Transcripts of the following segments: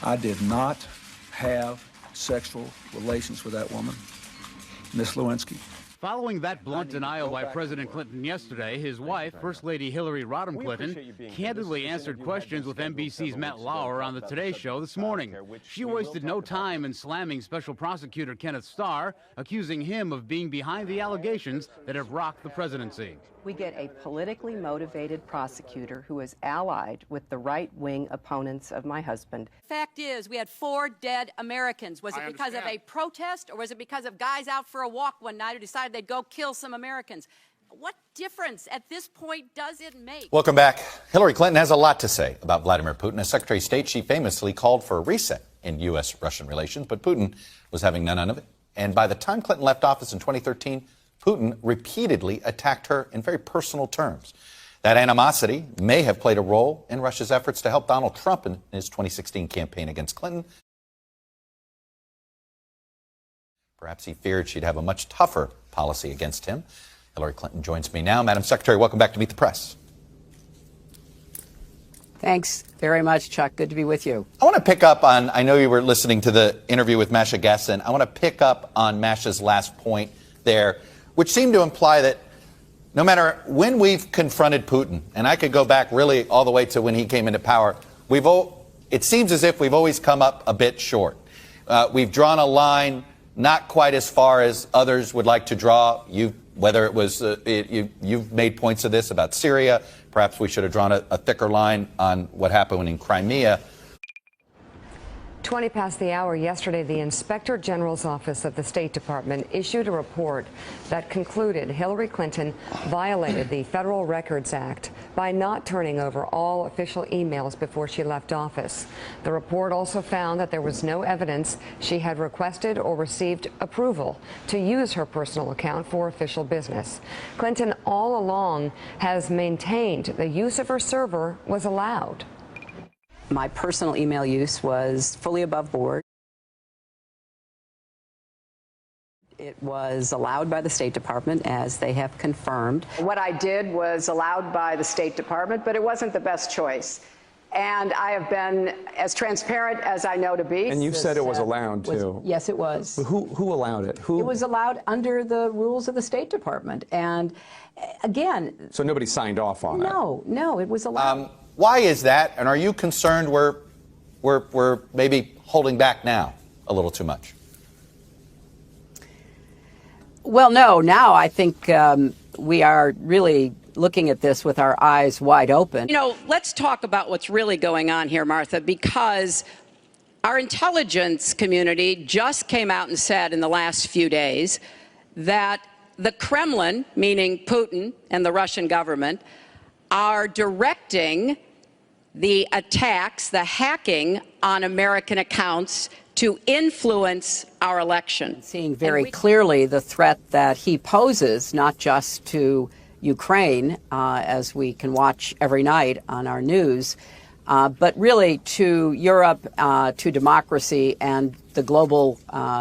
I did not have sexual relations with that woman, Miss Lewinsky. Following that blunt denial by President Clinton yesterday, his wife, First Lady Hillary Rodham Clinton, candidly answered questions with NBC's Matt Lauer on the Today Show this morning. She wasted no time in slamming Special Prosecutor Kenneth Starr, accusing him of being behind the allegations that have rocked the presidency. We get a politically motivated prosecutor who is allied with the right-wing opponents of my husband. Fact is, we had 4 dead Americans. Was it because of a protest, or was it because of guys out for a walk one night who decided they'd go kill some Americans? What difference at this point does it make? Welcome back. Hillary Clinton has a lot to say about Vladimir Putin. As Secretary of State, she famously called for a reset in U.S.-Russian relations, but Putin was having none of it. And by the time Clinton left office in 2013, Putin repeatedly attacked her in very personal terms. That animosity may have played a role in Russia's efforts to help Donald Trump in his 2016 campaign against Clinton. Perhaps he feared she'd have a much tougher policy against him. Hillary Clinton joins me now. Madam Secretary, welcome back to Meet the Press. Thanks very much, Chuck. Good to be with you. I want to pick up on, I know you were listening to the interview with Masha Gessen. I want to pick up on Masha's last point there, which seemed to imply that no matter when we've confronted Putin, and I could go back really all the way to when he came into power, it seems as if we've always come up a bit short. We've drawn a line not quite as far as others would like to draw. You've made points of this about Syria. Perhaps we should have drawn a thicker line on what happened in Crimea. 20 past the hour yesterday, the Inspector General's office of the State Department issued a report that concluded Hillary Clinton violated the Federal Records Act by not turning over all official emails before she left office. The report also found that there was no evidence she had requested or received approval to use her personal account for official business. Clinton all along has maintained the use of her server was allowed. My personal email use was fully above board. It was allowed by the State Department, as they have confirmed. What I did was allowed by the State Department, but it wasn't the best choice. And I have been as transparent as I know to be. And you said it was allowed, too. Yes, it was. But who allowed it? It was allowed under the rules of the State Department. And again... So nobody signed off on it? No, it was allowed. Why is that? And are you concerned we're maybe holding back now a little too much? Well, no. Now I think we are really looking at this with our eyes wide open. You know, let's talk about what's really going on here, Martha, because our intelligence community just came out and said in the last few days that the Kremlin, meaning Putin and the Russian government, are directing the attacks, the hacking on American accounts to influence our election. Seeing very clearly the threat that he poses, not just to Ukraine, as we can watch every night on our news, but really to Europe, to democracy and the global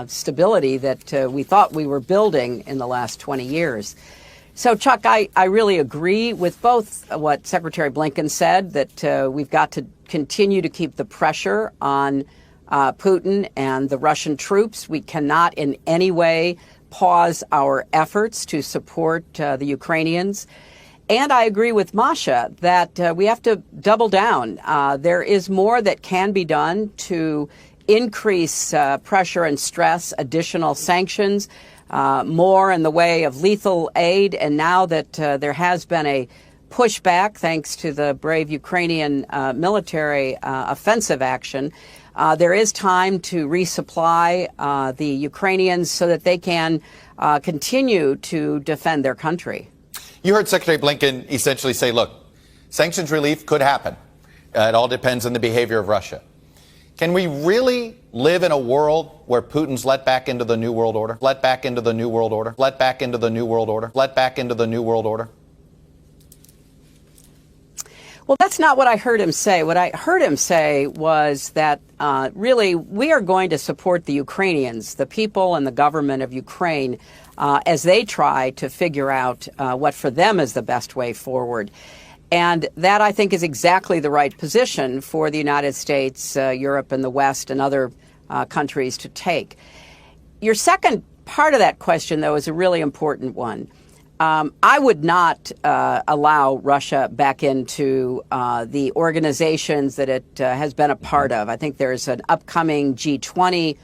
stability that we thought we were building in the last 20 years. So, Chuck, I really agree with both what Secretary Blinken said, that we've got to continue to keep the pressure on Putin and the Russian troops. We cannot in any way pause our efforts to support the Ukrainians. And I agree with Masha that we have to double down. There is more that can be done to increase pressure and stress, additional sanctions, more in the way of lethal aid. And now that there has been a pushback, thanks to the brave Ukrainian military offensive action, there is time to resupply the Ukrainians so that they can continue to defend their country. You heard Secretary Blinken essentially say, look, sanctions relief could happen. It all depends on the behavior of Russia. Can we really live in a world where Putin's let back into the New World Order? Let back into the New World Order? Let back into the New World Order? Let back into the New World Order? Well, that's not what I heard him say. What I heard him say was that really we are going to support the Ukrainians, the people and the government of Ukraine, as they try to figure out what for them is the best way forward. And that, I think, is exactly the right position for the United States, Europe, and the West and other countries to take. Your second part of that question, though, is a really important one. I would not allow Russia back into the organizations that it has been a part of. I think there's an upcoming G20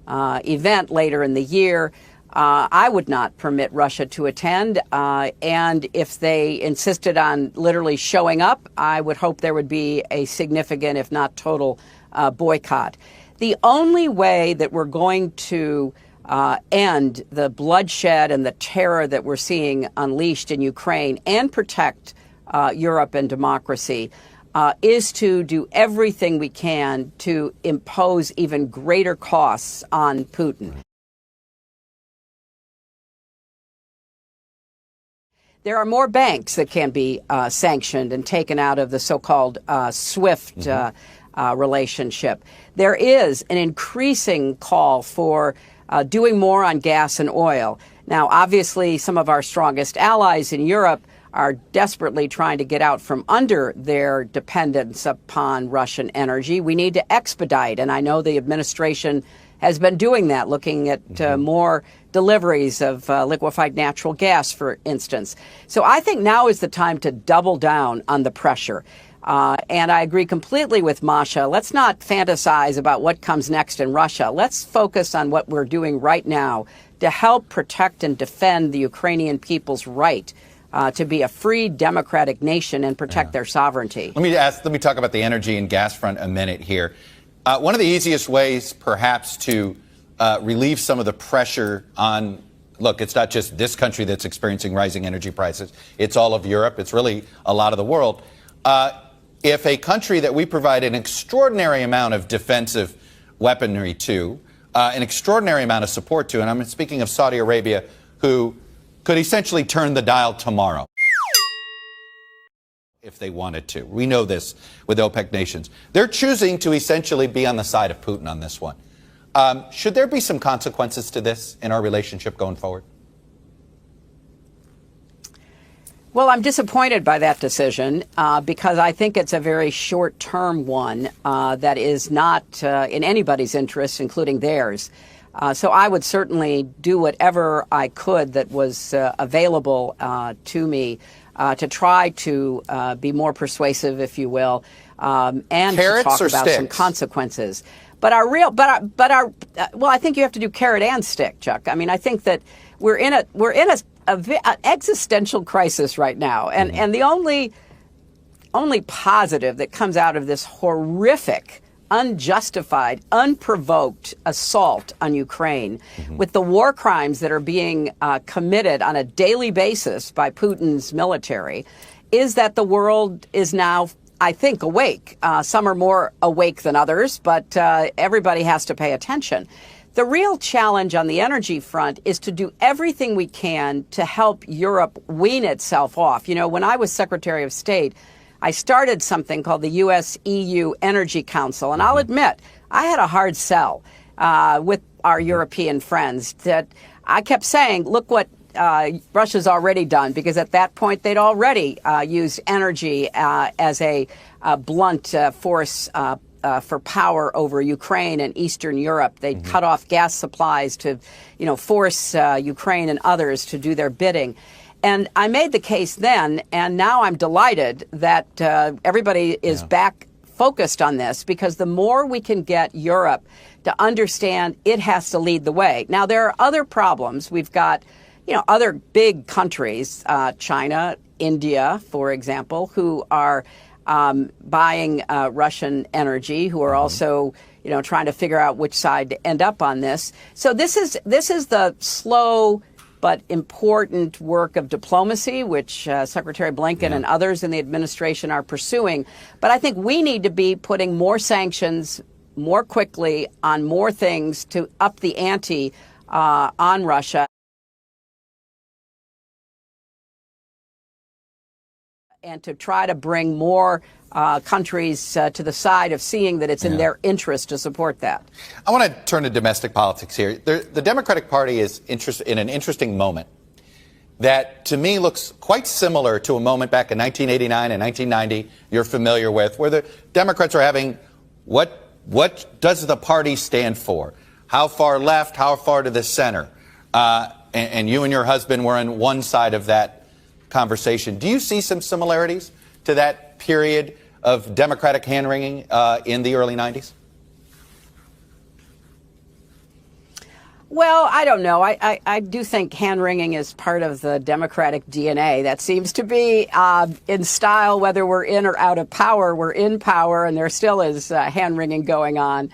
event later in the year. I would not permit Russia to attend. And if they insisted on literally showing up, I would hope there would be a significant, if not total, boycott. The only way that we're going to end the bloodshed and the terror that we're seeing unleashed in Ukraine and protect Europe and democracy is to do everything we can to impose even greater costs on Putin. There are more banks that can be sanctioned and taken out of the so-called SWIFT relationship. There is an increasing call for doing more on gas and oil. Now, obviously, some of our strongest allies in Europe are desperately trying to get out from under their dependence upon Russian energy. We need to expedite, and I know the administration has been doing that, looking at more deliveries of liquefied natural gas, for instance. So I think now is the time to double down on the pressure. And I agree completely with Masha. Let's not fantasize about what comes next in Russia. Let's focus on what we're doing right now to help protect and defend the Ukrainian people's right to be a free, democratic nation and protect their sovereignty. Let me talk about the energy and gas front a minute here. One of the easiest ways, perhaps, to relieve some of the pressure on, look, it's not just this country that's experiencing rising energy prices. It's all of Europe. It's really a lot of the world. If a country that we provide an extraordinary amount of defensive weaponry to, an extraordinary amount of support to, and I'm speaking of Saudi Arabia, who could essentially turn the dial tomorrow if they wanted to. We know this with OPEC nations. They're choosing to essentially be on the side of Putin on this one. Should there be some consequences to this in our relationship going forward? Well, I'm disappointed by that decision because I think it's a very short-term one that is not in anybody's interest, including theirs. So I would certainly do whatever I could that was available to me to try to be more persuasive, if you will, and Carrots to talk or about sticks? some consequences. But well, I think you have to do carrot and stick, Chuck. I mean, I think that we're in an existential crisis right now, and the only positive that comes out of this horrific, unjustified, unprovoked assault on Ukraine, with the war crimes that are being committed on a daily basis by Putin's military, is that the world is now, I think, awake. Some are more awake than others, but everybody has to pay attention. The real challenge on the energy front is to do everything we can to help Europe wean itself off. You know, when I was Secretary of State, I started something called the U.S.-EU Energy Council, and I'll admit, I had a hard sell with our European friends that I kept saying, look what Russia's already done, because at that point they'd already used energy as a blunt force for power over Ukraine and Eastern Europe. They'd cut off gas supplies to, force Ukraine and others to do their bidding. And I made the case then, and now I'm delighted that everybody is back focused on this, because the more we can get Europe to understand it has to lead the way. Now, there are other problems. We've got, other big countries, China, India, for example, who are buying Russian energy, who are also, trying to figure out which side to end up on this. So this is the slow but important work of diplomacy, which Secretary Blinken and others in the administration are pursuing. But I think we need to be putting more sanctions more quickly on more things to up the ante on Russia. And to try to bring more countries to the side of seeing that it's in their interest to support that. I want to turn to domestic politics here. The Democratic Party is in an interesting moment. that to me looks quite similar to a moment back in 1989 and 1990 you're familiar with, where the Democrats are having what does the party stand for? How far left, how far to the center? And you and your husband were on one side of that conversation. Do you see some similarities to that period of Democratic hand-wringing in the early 90s? Well, I don't know. I do think hand-wringing is part of the Democratic DNA. That seems to be in style, whether we're in or out of power. We're in power, and there still is hand-wringing going on.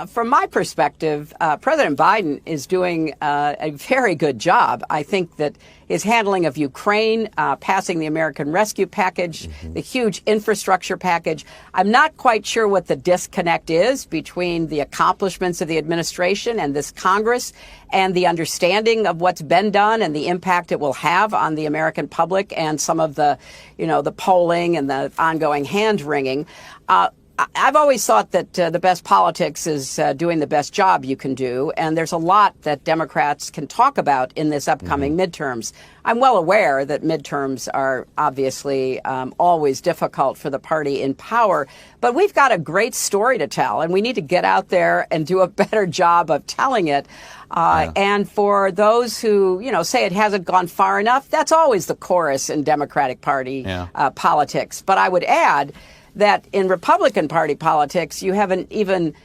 From my perspective, President Biden is doing a very good job. I think that his handling of Ukraine, passing the American Rescue Package, the huge infrastructure package. I'm not quite sure what the disconnect is between the accomplishments of the administration and this Congress and the understanding of what's been done and the impact it will have on the American public and some of the, the polling and the ongoing hand-wringing. I've always thought that the best politics is doing the best job you can do, and there's a lot that Democrats can talk about in this upcoming midterms. I'm well aware that midterms are obviously always difficult for the party in power, but we've got a great story to tell, and we need to get out there and do a better job of telling it. And for those who, say it hasn't gone far enough, that's always the chorus in Democratic Party politics. But I would add that in Republican Party politics, you have an even,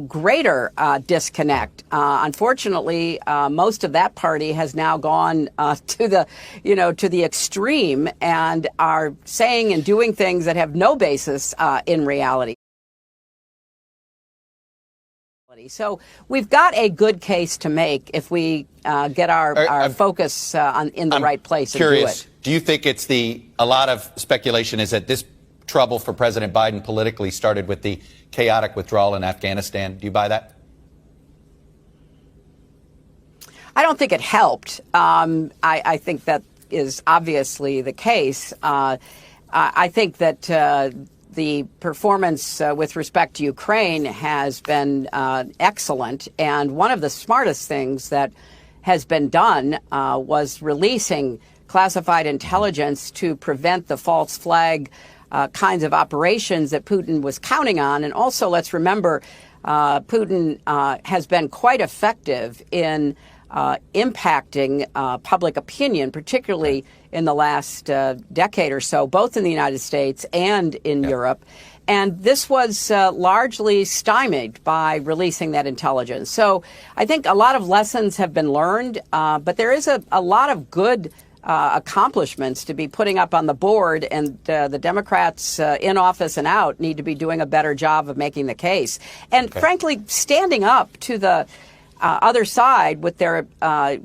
greater disconnect. Unfortunately, most of that party has now gone to the extreme and are saying and doing things that have no basis in reality. So we've got a good case to make if we get our focus in the right place. Curious, and do you think it's a lot of speculation is that this trouble for President Biden politically started with the chaotic withdrawal in Afghanistan? Do you buy that? I don't think it helped. I think that is obviously the case. I think that the performance with respect to Ukraine has been excellent. And one of the smartest things that has been done was releasing classified intelligence to prevent the false flag kinds of operations that Putin was counting on. And also, let's remember, Putin has been quite effective in impacting public opinion, particularly in the last decade or so, both in the United States and in Europe. And this was largely stymied by releasing that intelligence. So I think a lot of lessons have been learned, but there is a lot of good accomplishments to be putting up on the board, and the Democrats in office and out need to be doing a better job of making the case. And frankly, standing up to the other side with their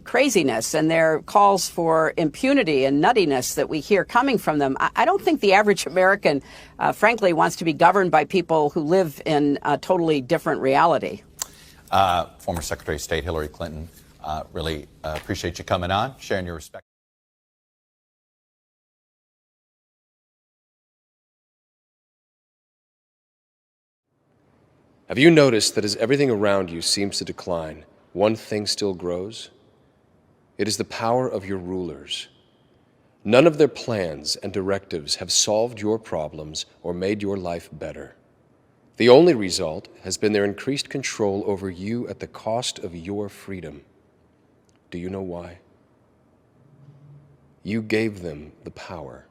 craziness and their calls for impunity and nuttiness that we hear coming from them. I don't think the average American, frankly, wants to be governed by people who live in a totally different reality. Former Secretary of State Hillary Clinton, really appreciate you coming on, sharing your respect. Have you noticed that as everything around you seems to decline, one thing still grows? It is the power of your rulers. None of their plans and directives have solved your problems or made your life better. The only result has been their increased control over you at the cost of your freedom. Do you know why? You gave them the power.